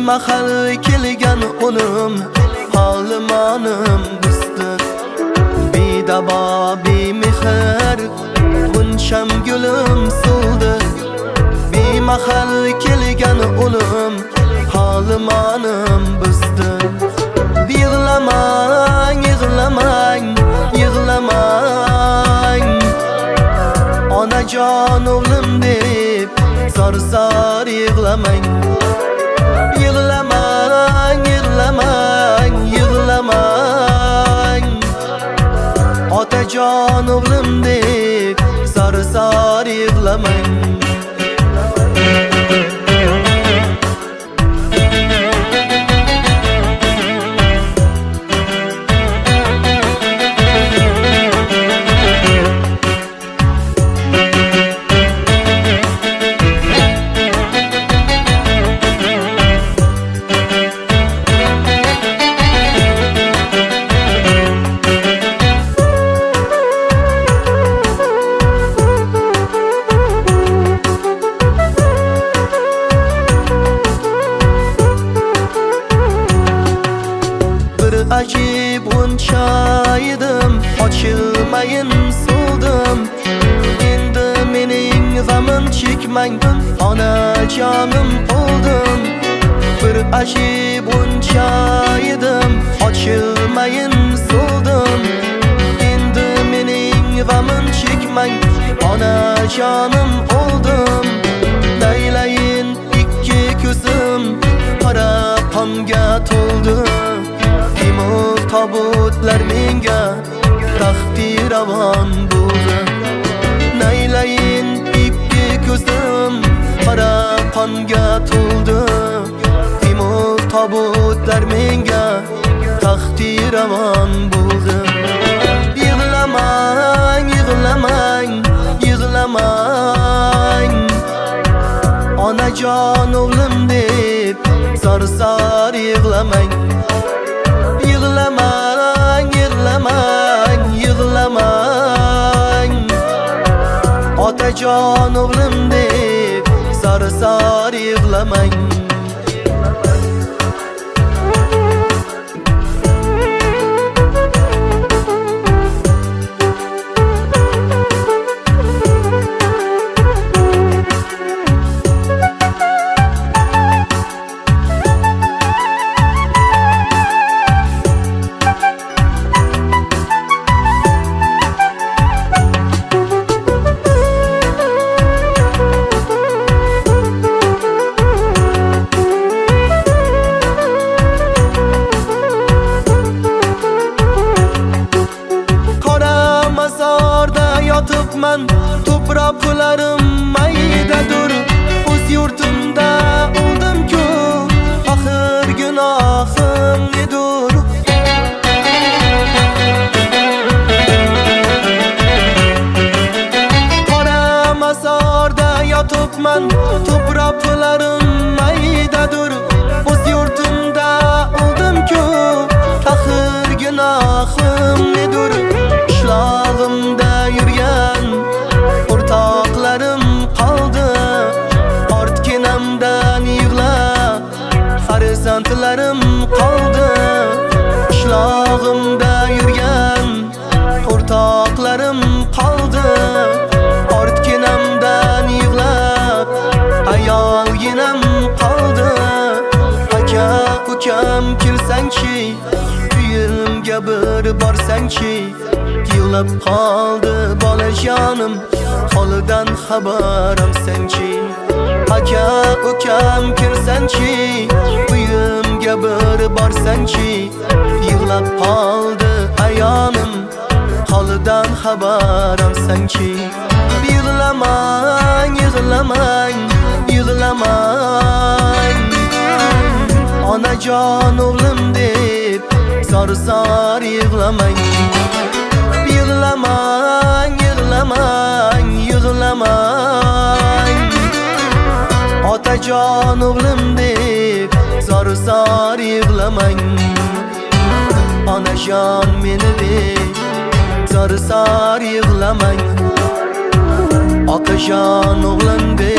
mahal kelgan unum Halimanım buzdi Bidabo bemehr G'uncham gulim so'ldi Bemahal kelgan unum Halimanım buzdi Yig'lamang, yig'lamang, yig'lamang Onajon o'g'lim deb zor-zor yig'lamang Yig'lamang, yig'lamang, yig'lamang Otajon o'g'lim deb zor-zor yig'lamang Acib g'unchaydim, ochilmayin so'ldim Endi mening g'amim chekmang, onajonim o'ldim Bir acib g'unchaydim, ochilmayin so'ldim Endi mening g'amim chekmang, onajonim o'ldim Laylayin ikki ko'zim qora qonga to'ldi Timur tabutlar menga taxtiravon bo'ldi Naylayin ikki ko'zim qora qonga to'ldi Timur tabutlar menga taxtiravon bo'ldi Yig'lamang, yig'lamang, yig'lamang Onajon o'g'lim deb zor-zor yig'lamang Yig'lamang, yig'lamang, yig'lamang Otajon o'g'lim deb zor-zor yig'lamang Yotibman, to'proqlarim maydadur O'z yurtimda o'ldim-ku, oxir gunohim nedur Qora mozorda yotibman, to'proqlarim maydadur O'z yurtimda o'ldim-ku, oxir gunohim nedur Qishlog'imda yurgan o'rtoqlarim qoldi Ortginamdan yig'lab farzandlarim qoldi Qishlog'imda yurgan o'rtoqlarim qoldi Ortginamdan yig'lab ayolginam qoldi Aka ukam kelsangchi, uyimga bir borsangchi Yig'lab qoldi bolajonim, holidan xabarim senchi Aka ukam kirsanchi, uyimga bir borsangchi Yig'lab qoldi ayonim, holidan xabarim senchi Yig'lamang, yig'lamang, yig'lamang Onajon o'g'lim deb zor-zor yig'lamang Yig'lamang, yig'lamang, yig'lamang Otajon o'g'lim deb zor-zor yig'lamang Onajon meni deb zor-zor yig'lamang Otajon o'g'lim deb